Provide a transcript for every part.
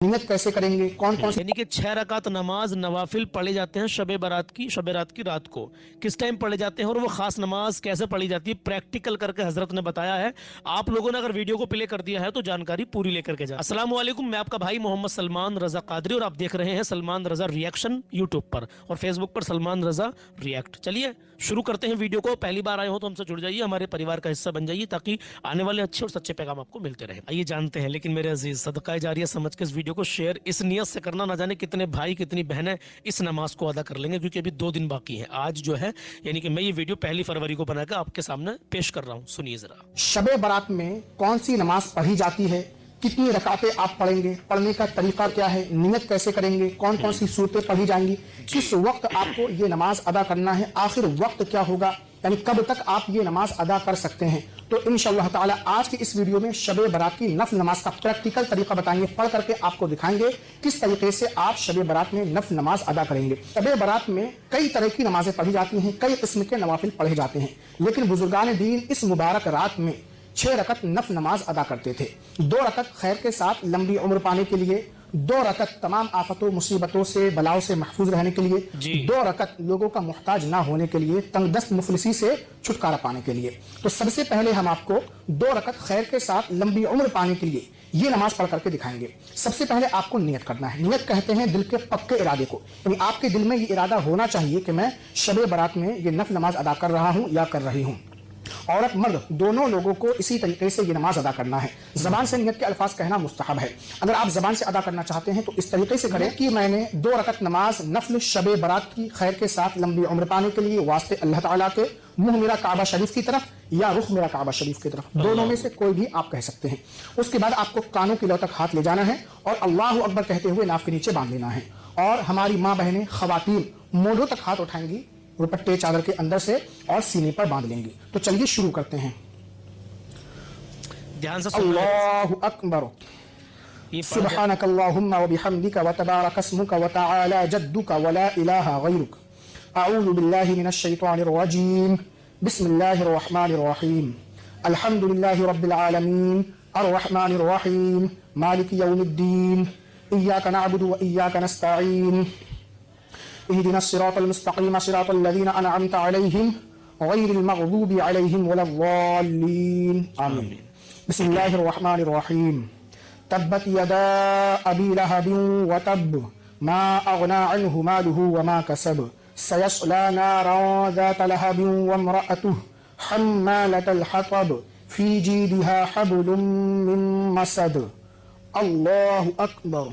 نیت کیسے کریں گے، کون کون سی یعنی کہ 6 رکعت نماز نوافل پڑھے جاتے ہیں شب برات کی رات کو کس ٹائم پڑھے جاتے ہیں، اور وہ خاص نماز کیسے پڑھی جاتی ہے پریکٹیکل کر کے حضرت نے بتایا ہے۔ آپ لوگوں نے اگر ویڈیو کو پلے کر دیا ہے تو جانکاری پوری لے کر کے جائیں۔ السلام علیکم، میں آپ کا بھائی محمد سلمان رضا قادری اور آپ دیکھ رہے ہیں سلمان رضا ریئیکشن یوٹیوب پر اور فیس بک پر سلمان رضا ریئیکٹ۔ چلیے شروع کرتے ہیں ویڈیو کو۔ پہلی بار آئے ہو تو ہم سے جڑ جائیے، ہمارے پریوار کا حصہ بن جائیے تاکہ آنے والے اچھے اور سچے پیغام آپ کو ملتے رہیں۔ آئیے جانتے ہیں، لیکن میرے عزیز صدقہ جاریہ سمجھ کے اس ویڈیو کو شیئر اس نیت سے کرنا، نہ جانے کتنے بھائی کتنی بہنیں اس نماز کو ادا کر لیں گے، کیونکہ ابھی 2 دن باقی ہیں۔ آج جو ہے یعنی کہ میں یہ ویڈیو 1 فروری کو بنا کے آپ کے سامنے پیش کر رہا ہوں، سنیے ذرا۔ شب برات میں کون سی نماز پڑھی جاتی ہے، کتنی رکعتیں آپ پڑھیں گے، پڑھنے کا طریقہ کیا ہے، نیت کیسے کریں گے، کون کون سی صورتیں پڑھی جائیں گی، کس وقت آپ کو یہ نماز ادا کرنا ہے، آخر وقت کیا ہوگا، یعنی کب تک آپ یہ نماز ادا کر سکتے ہیں۔ تو انشاءاللہ تعالی آج کی اس ویڈیو میں شب برات کی نفل نماز کا پریکٹیکل طریقہ بتائیں گے، پڑھ کر کے آپ کو دکھائیں گے کس طریقے سے آپ شب برات میں نفل نماز ادا کریں گے۔ شب برات میں کئی طرح کی نمازیں پڑھی جاتی ہیں، کئی قسم کے نوافل پڑھے جاتے ہیں، لیکن بزرگان دین اس مبارک رات میں 6 رکعت نفل نماز ادا کرتے تھے۔ 2 رکعت خیر کے ساتھ لمبی عمر پانے کے لیے، 2 رکعت تمام آفتوں مصیبتوں سے بلاؤں سے محفوظ رہنے کے لیے، 2 رکعت لوگوں کا محتاج نہ ہونے کے لیے، تنگ دست مفلسی سے چھٹکارا پانے کے لیے۔ تو سب سے پہلے ہم آپ کو 2 رکعت خیر کے ساتھ لمبی عمر پانے کے لیے یہ نماز پڑھ کر کے دکھائیں گے۔ سب سے پہلے آپ کو نیت کرنا ہے۔ نیت کہتے ہیں دل کے پکے ارادے کو، یعنی آپ کے دل میں یہ ارادہ ہونا چاہیے کہ میں شب برات میں یہ نفل نماز ادا کر رہا ہوں یا کر رہی ہوں۔ عورت مرد دونوں لوگوں کو اسی طریقے سے یہ نماز ادا کرنا ہے۔ زبان سے نیت کے الفاظ کہنا مستحب ہے، اگر آپ زبان سے ادا کرنا چاہتے ہیں تو اس طریقے سے کریں کہ میں نے 2 رکعت نماز نفل شب برات کی خیر کے ساتھ لمبی عمر پانے کے لیے واسطے اللہ تعالیٰ کے، منہ میرا کعبہ شریف کی طرف یا رخ میرا کعبہ شریف کی طرف، دونوں میں سے کوئی بھی آپ کہہ سکتے ہیں۔ اس کے بعد آپ کو کانوں کی لو تک ہاتھ لے جانا ہے اور اللہ اکبر کہتے ہوئے ناف کے نیچے باندھ لینا ہے، اور ہماری ماں بہنیں خواتین مونڈھوں تک ہاتھ اٹھائیں گی، دوپٹے چادر کے اندر سے، اور سینے پر باندھ لیں گی۔ تو چلیے شروع کرتے ہیں۔ دھیان سے سننا ہے۔ اللہ اکبر، سبحانک اللہم وبحمدک وتبارک اسمک وتعالی جدک ولا الہ غیرک، اعوذ باللہ من الشیطان الرجیم، بسم اللہ الرحمن الرحیم، الحمد للہ رب العالمین، الرحمن الرحیم، مالک یوم الدین، ایاک نعبد و ایاک نستعین، اهدنا الصراط المستقيم صراط الذين أنعمت عليهم غير المغضوب عليهم ولا الضالين آمين۔ بسم الله الرحمن الرحيم، تبت يدا أبي لهب وتب ما أغنى عنه ماله وما كسب سيصلى نارا ذات لهب وامرأته حمالة الحطب في جيدها حبل من مسد، الله أكبر،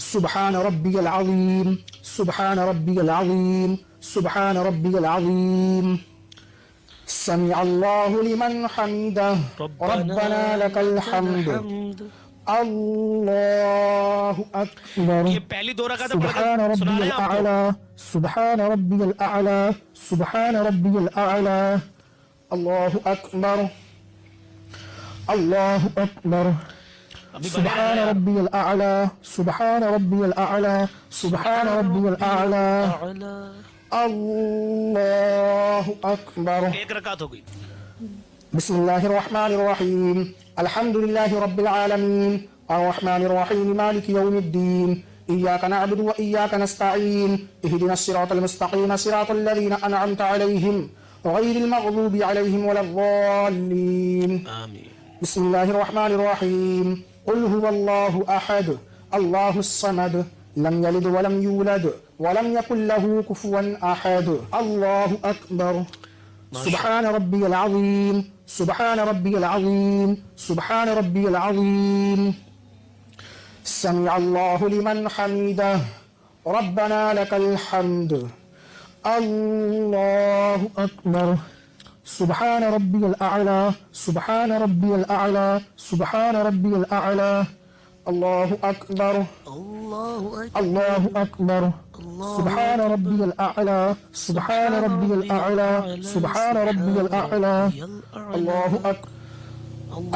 سبحان ربي العظيم، سبحان ربي العظيم، سبحان ربي العظيم، سمع الله لمن حمده، ربنا لك الحمد، الله أكبر، یہ پہلی 2 رکعت سبحان ربي الأعلى، سبحان ربي الأعلى، سبحان ربي الأعلى، الله أكبر، الله أكبر، سبحان ربي الأعلى، سبحان ربي الأعلى، سبحان ربي الأعلى، الله أكبر۔ 1 رکعت ہو گئی۔ بسم الله الرحمن الرحيم، الحمد لله رب العالمين، الرحمن الرحيم، مالك يوم الدين، إياك نعبد وإياك نستعين، اهدنا الصراط المستقيم صراط الذين أنعمت عليهم غير المغضوب عليهم ولا الضالين آمین۔ بسم الله الرحمن الرحيم، قل هو الله أحد الله الصمد لم يلد ولم يولد ولم يكن له كفوا أحد، الله أكبر، سبحان ربي العظيم، سبحان ربي العظيم، سبحان ربي العظيم، سمع الله لمن حمده، ربنا لك الحمد، الله أكبر، سبحان ربي الأعلى، سبحان ربي الأعلى، سبحان ربي الأعلى، الله أكبر، الله أكبر، سبحان ربي الأعلى، سبحان ربي الأعلى، سبحان ربي الأعلى، الله أكبر،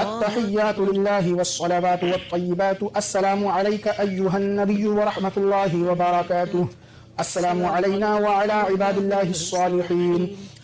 التحيات لله والصلوات والطيبات، السلام عليك أيها النبي ورحمة الله وبركاته، السلام علينا وعلى عباد الله الصالحين،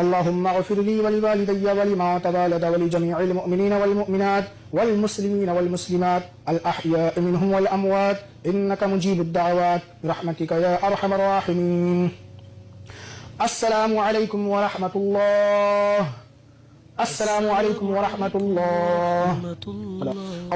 اللهم اغفر لي ولوالدي ولموتى والد ولجميع المؤمنين والمؤمنات والمسلمين والمسلمات الأحياء منهم والأموات إنك مجيب الدعوات برحمتك يا أرحم الراحمين. السلام عليكم ورحمة الله. السلام عليكم ورحمة الله.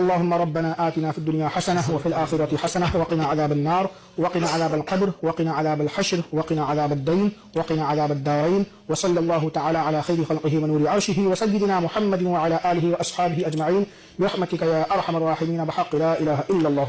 اللهم ربنا آتنا في الدنيا حسنة وفي الآخرة حسنة وقنا عذاب النار وقنا عذاب القبر وقنا عذاب الحشر وقنا عذاب الدين وقنا عذاب الدارين وصلى الله تعالى على خير خلقه ونور عرشه وسيدنا محمد وعلى آله وأصحابه أجمعين برحمتك يا أرحم الراحمين بحق لا إله إلا الله